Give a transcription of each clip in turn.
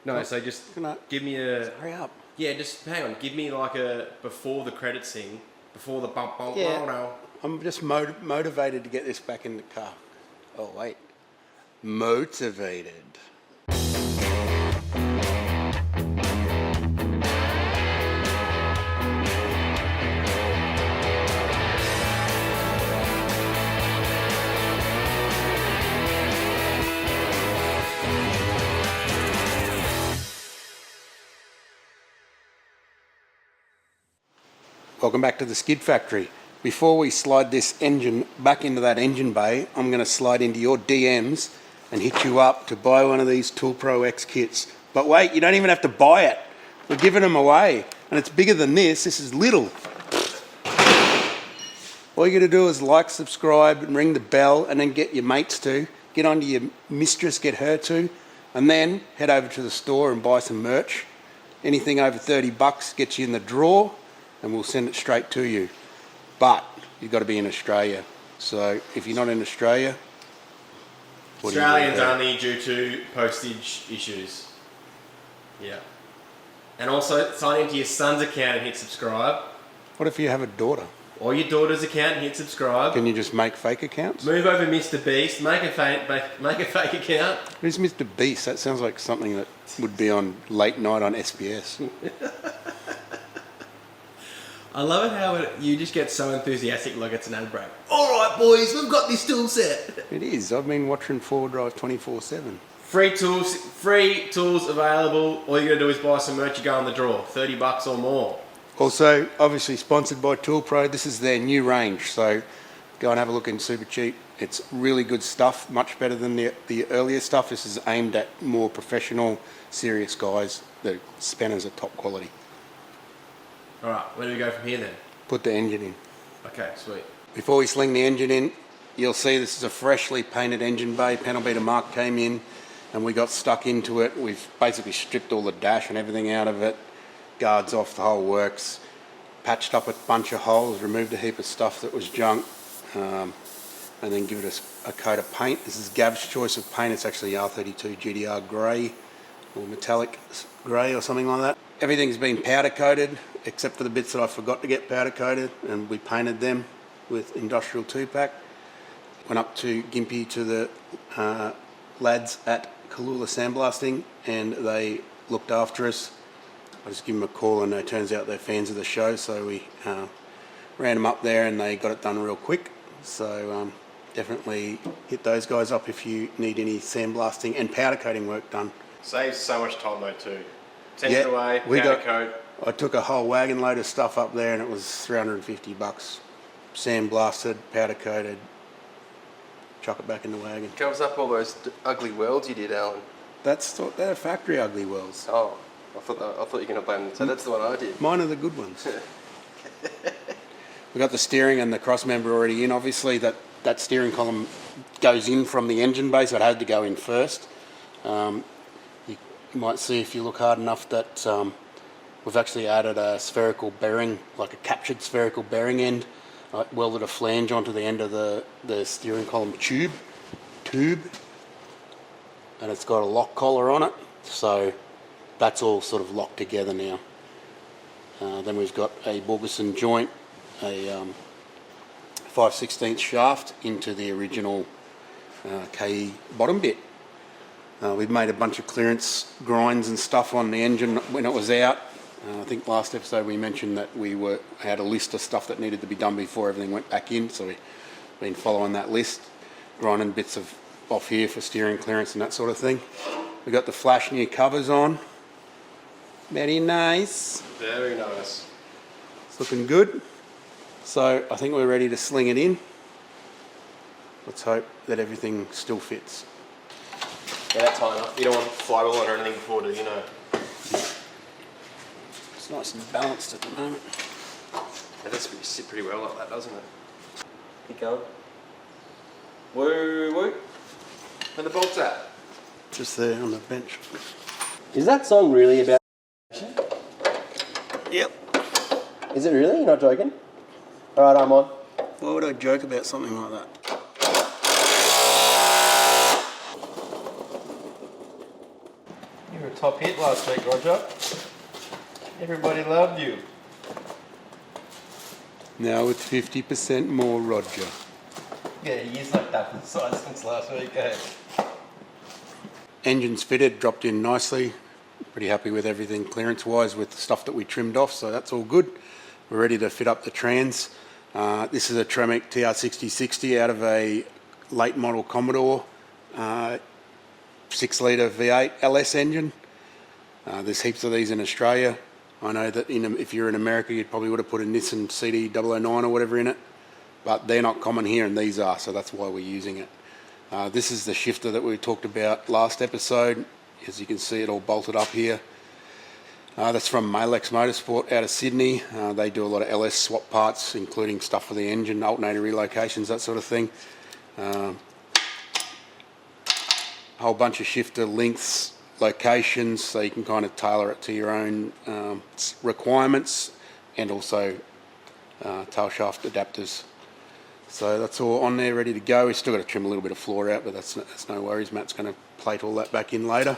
No, so just give me a... Hurry up. Yeah, just hang on. Give me like a before the credits scene, before the bump. Yeah. I'm just motivated to get this back in the car. Oh wait, motivated. Welcome back to the Skid Factory. Before we slide this engine back into that engine bay, I'm going to slide into your DMs and hit you up to buy one of these Tool Pro X kits. But wait, you don't even have to buy it. We're giving them away. And it's bigger than this. This is little. All you got to do is like, subscribe, and ring the bell, and then get your mates to. Get onto your mistress, get her to. And then head over to the store and buy some merch. Anything over $30 gets you in the draw, and we'll send it straight to you. But you've got to be in Australia. So if you're not in Australia, Australians only due to postage issues. Yeah. And also sign into your son's account and hit subscribe. What if you have a daughter? Or your daughter's account and hit subscribe. Can you just make fake accounts? Move over Mr. Beast, make a fake account. Who's Mr. Beast? That sounds like something that would be on late night on SBS. I love it how you just get so enthusiastic like it's an ad break. Alright boys, we've got this tool set. It is. I've been watching 4Drive 24/7. Free tools available. All you gotta do is buy some merch, you go on the draw. $30 or more. Also, obviously sponsored by Tool Pro. This is their new range, so go and have a look in Super Cheap. It's really good stuff, much better than the earlier stuff. This is aimed at more professional, serious guys. The spanners are top quality. Alright, where do we go from here then? Put the engine in. Okay, sweet. Before we sling the engine in, you'll see this is a freshly painted engine bay. Panel beater Mark came in and we got stuck into it. We've basically stripped all the dash and everything out of it. Guards off, the whole works. Patched up a bunch of holes, removed a heap of stuff that was junk, and then give it a coat of paint. This is Gav's choice of paint. It's actually R32 GDR grey or metallic grey or something like that. Everything's been powder coated except for the bits that I forgot to get powder coated, and we painted them with industrial 2-pack. Went up to Gympie to the lads at Cooloola Sandblasting, and they looked after us. I just give them a call, and it turns out they're fans of the show, so we ran them up there and they got it done real quick. So definitely hit those guys up if you need any sandblasting and powder coating work done. Saves so much time though too. Send it away, powder coat. I took a whole wagon load of stuff up there and it was $350. Sandblasted, powder coated, chuck it back in the wagon. Covers up all those ugly welds you did, Alan. They're factory ugly welds. Oh, I thought you were going to blame them. So that's the one I did. Mine are the good ones. We got the steering and the cross member already in. Obviously that steering column goes in from the engine bay, so it had to go in first. You might see if you look hard enough that we've actually added a spherical bearing, like a captured spherical bearing end. I welded a flange onto the end of the steering column tube, and it's got a lock collar on it, so that's all sort of locked together now. Then we've got a Borgeson joint, a 5/16 shaft into the original KE bottom bit. We've made a bunch of clearance grinds and stuff on the engine when it was out. I think last episode we mentioned that we had a list of stuff that needed to be done before everything went back in, so we've been following that list, grinding bits off here for steering clearance and that sort of thing. We've got the flash new covers on. Very nice. Very nice. It's looking good. So I think we're ready to sling it in. Let's hope that everything still fits. Yeah, that's high enough. You don't want flywheel or anything before, do you know? It's nice and balanced at the moment. That does sit pretty well like that, doesn't it? Keep going. Woo woo. Where the bolts at? Just there on the bench. Is that song really about? Yep. Is it really? You're not joking? Alright, I'm on. Why would I joke about something like that? You were a top hit last week, Roger. Everybody loved you. Now it's 50% more Roger. Yeah, you like that for the size since last week, eh? Engine's fitted, dropped in nicely. Pretty happy with everything clearance-wise with the stuff that we trimmed off, so that's all good. We're ready to fit up the trans. This is a Tremec TR6060 out of a late model Commodore 6-litre V8 LS engine. There's heaps of these in Australia. I know that if you're in America, you probably would have put a Nissan CD009 or whatever in it, but they're not common here, and these are, so that's why we're using it. This is the shifter that we talked about last episode. As you can see, it all bolted up here. That's from Malex Motorsport out of Sydney. They do a lot of LS swap parts, including stuff for the engine, alternator relocations, that sort of thing. A whole bunch of shifter lengths, locations, so you can kind of tailor it to your own requirements, and also tail shaft adapters. So that's all on there, ready to go. We've still got to trim a little bit of floor out, but that's no worries. Matt's going to plate all that back in later.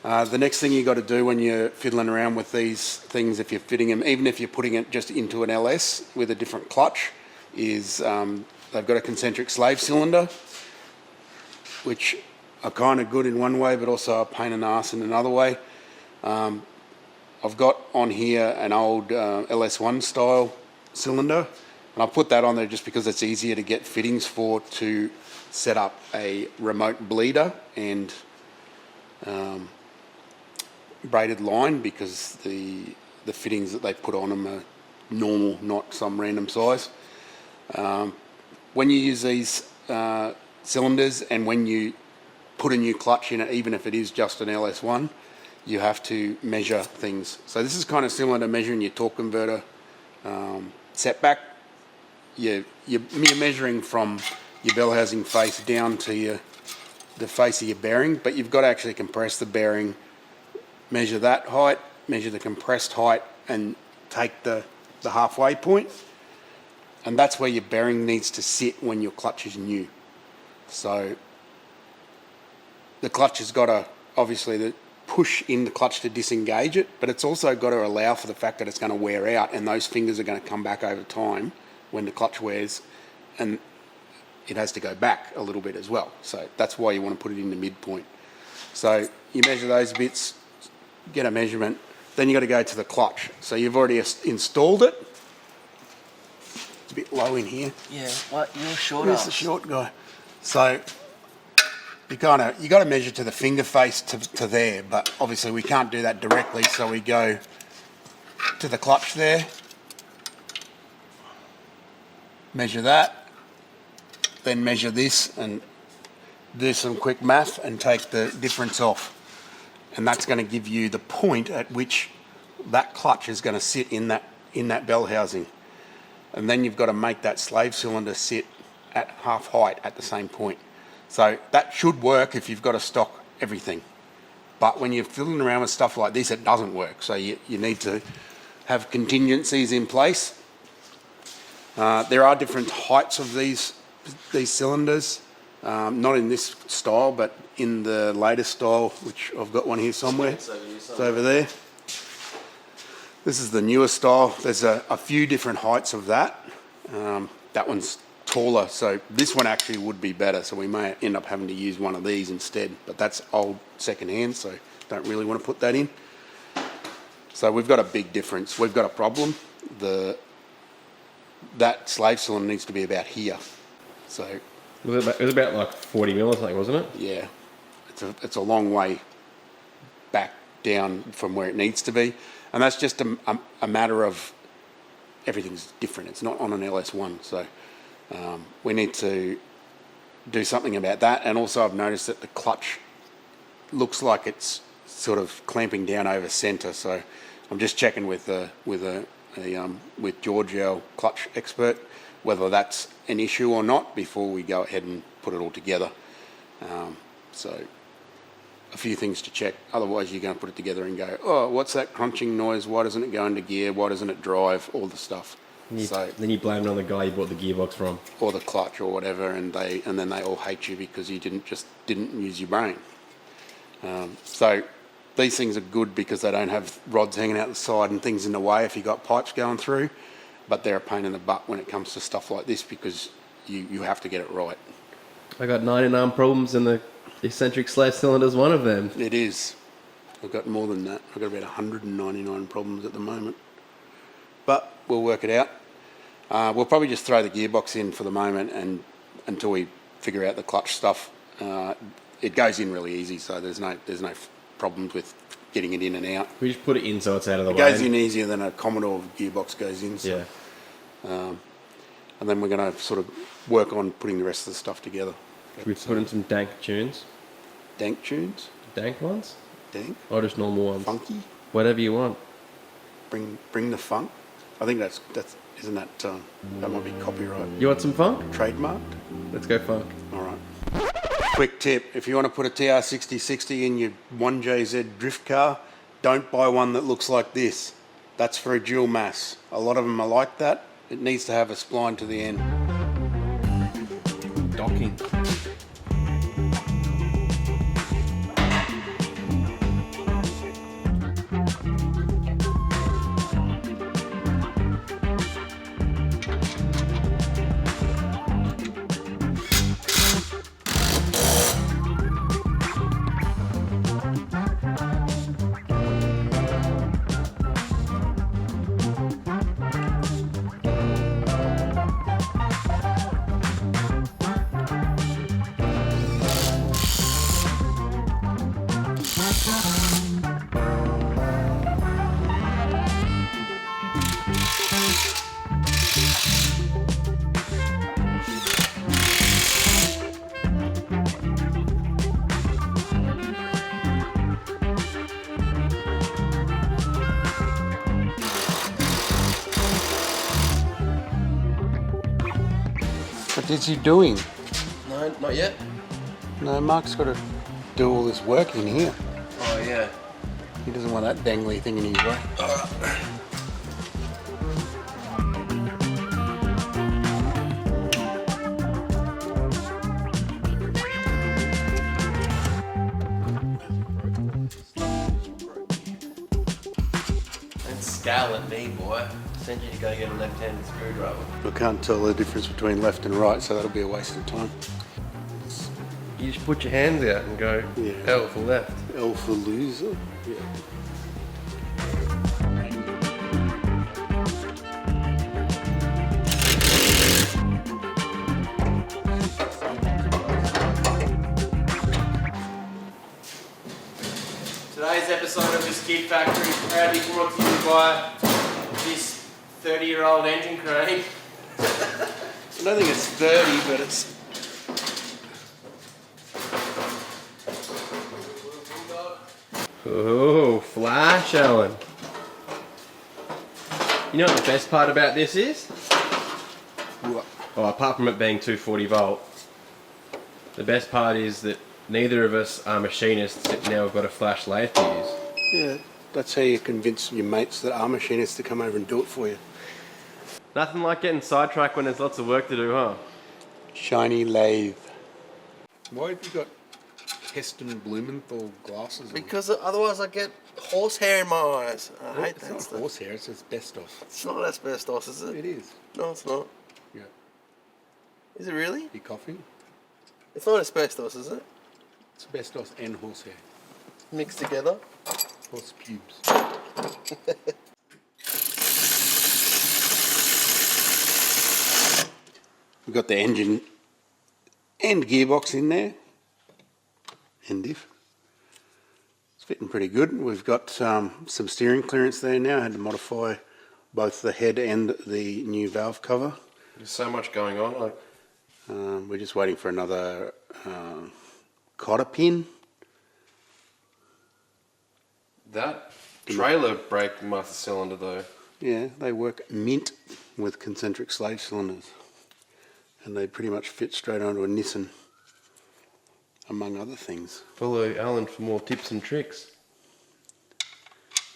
The next thing you got to do when you're fiddling around with these things, if you're fitting them, even if you're putting it just into an LS with a different clutch, is they've got a concentric slave cylinder, which are kind of good in one way, but also a pain in the ass in another way. I've got on here an old LS1 style cylinder, and I've put that on there just because it's easier to get fittings for to set up a remote bleeder and braided line, because the fittings that they put on them are normal, not some random size. When you use these cylinders, and when you put a new clutch in it, even if it is just an LS1, you have to measure things. So this is kind of similar to measuring your torque converter setback. You're measuring from your bell housing face down to the face of your bearing, but you've got to actually compress the bearing, measure that height, measure the compressed height, and take the halfway point. And that's where your bearing needs to sit when your clutch is new. So the clutch has got to obviously push in the clutch to disengage it, but it's also got to allow for the fact that it's going to wear out, and those fingers are going to come back over time when the clutch wears, and it has to go back a little bit as well. So that's why you want to put it in the midpoint. So you measure those bits, get a measurement, then you got to go to the clutch. So you've already installed it. It's a bit low in here. Yeah, what? You're short. Where's the short guy? So you got to measure to the finger face to there, but obviously we can't do that directly, so we go to the clutch there, measure that, then measure this and do some quick math and take the difference off. And that's going to give you the point at which that clutch is going to sit in that bell housing. And then you've got to make that slave cylinder sit at half height at the same point. So that should work if you've got to stock everything. But when you're fiddling around with stuff like this, it doesn't work. So you need to have contingencies in place. There are different heights of these cylinders, not in this style, but in the latest style, which I've got one here somewhere. It's over there. This is the newer style. There's a few different heights of that. That one's taller, so this one actually would be better, so we may end up having to use one of these instead, but that's old second-hand, so don't really want to put that in. So we've got a big difference. We've got a problem. That slave cylinder needs to be about here. So it was about like 40 mil or something, wasn't it? Yeah, it's a long way back down from where it needs to be, and that's just a matter of everything's different. It's not on an LS1, so we need to do something about that. And also I've noticed that the clutch looks like it's sort of clamping down over centre, so I'm just checking with George, our clutch expert, whether that's an issue or not before we go ahead and put it all together. So a few things to check, otherwise you're going to put it together and go, oh, what's that crunching noise, why doesn't it go into gear, why doesn't it drive, all the stuff. Then you blame it on the guy you bought the gearbox from, or the clutch or whatever, and then they all hate you because you didn't use your brain. So these things are good because they don't have rods hanging out the side and things in the way if you've got pipes going through, but they're a pain in the butt when it comes to stuff like this because you have to get it right. I got 99 problems and the eccentric slave cylinder is one of them. It is. I've got more than that. I've got about 199 problems at the moment. But we'll work it out. We'll probably just throw the gearbox in for the moment and until we figure out the clutch stuff. It goes in really easy, so there's no problems with getting it in and out. We just put it in so it's out of the way. It goes in easier than a Commodore gearbox goes in. So, Yeah. and then we're going to sort of work on putting the rest of the stuff together. Should we put in some dank tunes? Dank tunes? Dank ones? Dank? Or just normal ones? Funky? Whatever you want. Bring the funk. I think that's isn't that that might be copyright. You want some funk? Trademarked? Let's go funk. All right. Quick tip, if you want to put a TR6060 in your 1JZ drift car, don't buy one that looks like this. That's for a dual mass. A lot of them are like that. It needs to have a spline to the end. Docking. What is he doing? No, not yet. No, Mark's got to do all this work in here. Oh, yeah. He doesn't want that dangly thing in his way. Don't scowl at me, boy. Send you to go get a left-handed screwdriver. I can't tell the difference between left and right, so that'll be a waste of time. You just put your hands out and go Yeah. L for left. L for loser. Yeah. Today's episode of the Skid Factory is proudly brought to you by this 30-year-old engine crane. I don't think it's 30, but it's... Oh, flash, Alan. You know what the best part about this is? What? Oh, apart from it being 240 volt, the best part is that neither of us are machinists that now we've got a flash lathe to use. Yeah, that's how you convince your mates that are machinists to come over and do it for you. Nothing like getting sidetracked when there's lots of work to do, huh? Shiny lathe. Why have you got Heston Blumenthal glasses on? Because otherwise I get horsehair in my eyes. I hate It's that not stuff. horsehair, it's asbestos. It's not asbestos, is it? It is. No, it's not. Yeah. Is it really? You coughing? It's not asbestos, is it? It's asbestos and horsehair. Mixed together. Horse pubes. We've got the engine and gearbox in there. And diff. It's fitting pretty good. We've got some steering clearance there now. I had to modify both the head and the new valve cover. There's so much going on. We're just waiting for another cotter pin. That trailer brake master cylinder though. Yeah, they work mint with concentric slave cylinders. And they pretty much fit straight onto a Nissan, among other things. Follow Alan for more tips and tricks.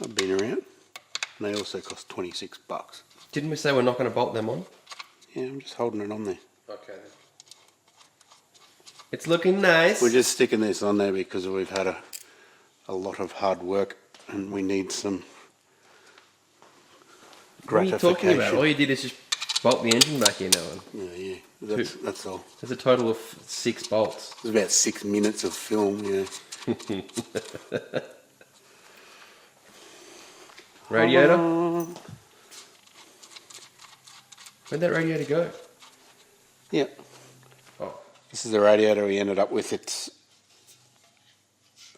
I've been around. And they also cost 26 bucks. Didn't we say we're not going to bolt them on? Yeah, I'm just holding it on there. Okay then. It's looking nice. We're just sticking this on there because we've had a a lot of hard work, and we need some What are you gratification. talking about? All you did is just bolt the engine back in, Owen. Yeah, that's all. There's a total of 6 bolts. It's about 6 minutes of film, yeah. Radiator? Where'd that radiator go? Yeah. Oh. This is the radiator we ended up with. It's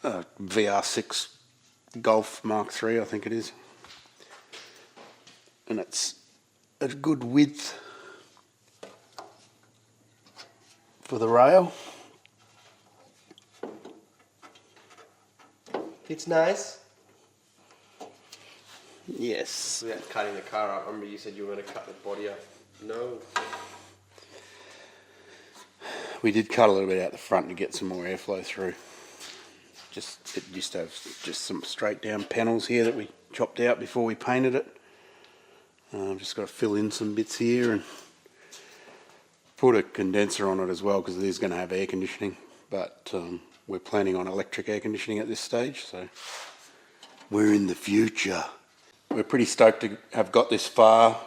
VR6 Golf Mark III, I think it is. And it's a good width for the rail. It's nice. Yes. Without cutting the car up. I remember you said you were going to cut the body up. No. We did cut a little bit out the front to get some more airflow through. It used to have just some straight down panels here that we chopped out before we painted it. Just got to fill in some bits here and put a condenser on it as well, because it is going to have air conditioning, but we're planning on electric air conditioning at this stage, so we're in the future. We're pretty stoked to have got this far.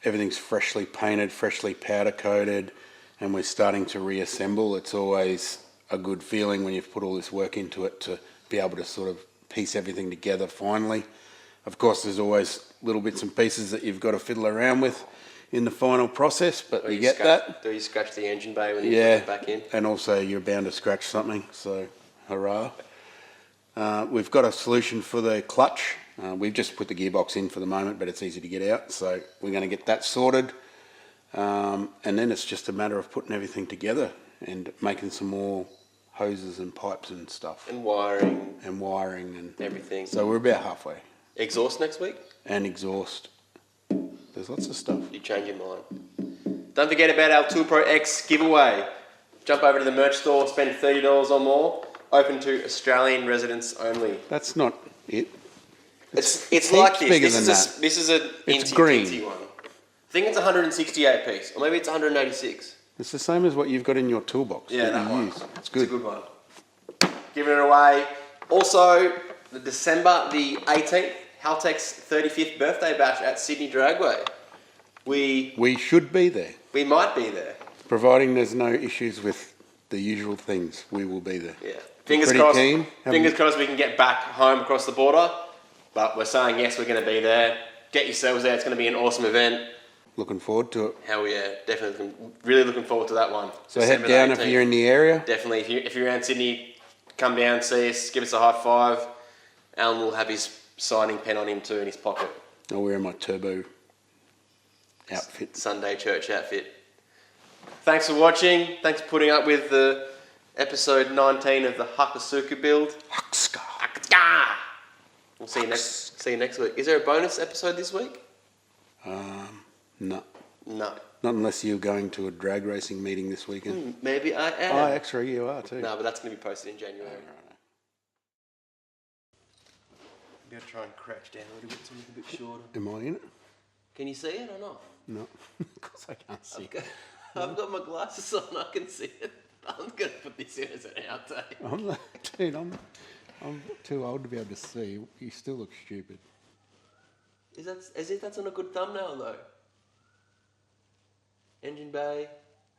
Everything's freshly painted, freshly powder coated, and we're starting to reassemble. It's always a good feeling when you've put all this work into it to be able to sort of piece everything together finally. Of course, there's always little bits and pieces that you've got to fiddle around with in the final process, but you get that. Do you scratch the engine bay when you put it back in? And also you're bound to scratch something, so hurrah. We've got a solution for the clutch. We've just put the gearbox in for the moment, but it's easy to get out, so we're going to get that sorted. And then it's just a matter of putting everything together and making some more hoses and pipes and stuff. And wiring. And everything. So we're about halfway. Exhaust next week? And exhaust. There's lots of stuff. You change your mind. Don't forget about our Tool Pro X giveaway. Jump over to the merch store, spend $30 or more. Open to Australian residents only. That's not it. It's like this. Bigger This is an It's green. one. I think it's 168 piece, or maybe it's 186. It's the same as what you've got in your toolbox. Yeah, that you one. use. It's good. It's a good one. Giving it away. Also, December the 18th, Haltech's 35th birthday bash at Sydney Dragway. We should be there. We might be there. Providing there's no issues with the usual things, we will be there. Yeah. Fingers crossed we can get back home across the border. But we're saying yes, we're going to be there. Get yourselves there. It's going to be an awesome event. Looking forward to it. Hell yeah, definitely. Really looking forward to that one. So head down if you're in the area. Definitely. If you're around Sydney, come down, see us, give us a high five. Alan will have his signing pen on him too in his pocket. I'll wear my turbo outfit. Sunday church outfit. Thanks for watching. Thanks for putting up with the episode 19 of the Hakasuka build. Hakska. We'll see you next week. Is there a bonus episode this week? No. No. Not unless you're going to a drag racing meeting this weekend. Maybe I am. Oh, actually you are too. No, but that's going to be posted in January. I'm going to try and crouch down a little bit so it's a bit shorter. Am I in it? Can you see it or not? No. Of course I can't see it. I've got my glasses on, I can see it. I'm going to put this in as an outtake. I'm too old to be able to see. You still look stupid. As if that's on a good thumbnail though. Engine bay,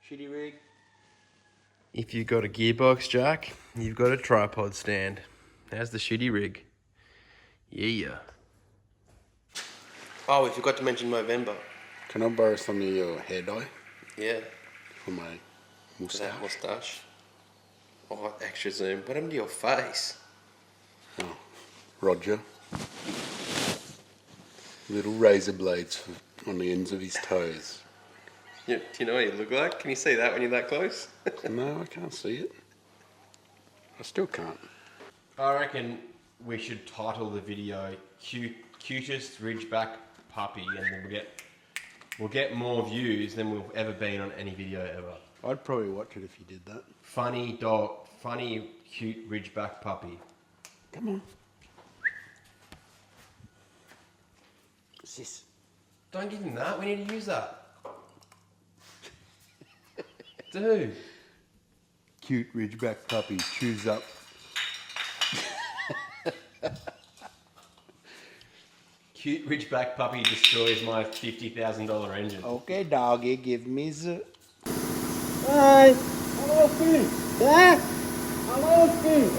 shitty rig. If you've got a gearbox jack, you've got a tripod stand. How's the shitty rig? Yeah. Oh, we forgot to mention Movember. Can I borrow some of your hair dye? Yeah. For my moustache? That moustache. Oh, extra zoom. What happened to your face? Oh, Roger. Little razor blades on the ends of his toes. Yeah, do you know what you look like? Can you see that when you're that close? No, I can't see it. I still can't. I reckon we should title the video "Cutest Ridgeback Puppy," and then we'll get more views than we've ever been on any video ever. I'd probably watch it if you did that. Funny dog, funny cute Ridgeback puppy. Come on. What's this? Don't give him that. We need to use that. Dude. Cute Ridgeback puppy chews up Cute Ridgeback puppy destroys my $50,000 engine. Okay, doggy, give me the... Hi! Hello, Steve! Yeah? Hello, Steve!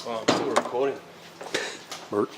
Oh, I'm still recording. Bert.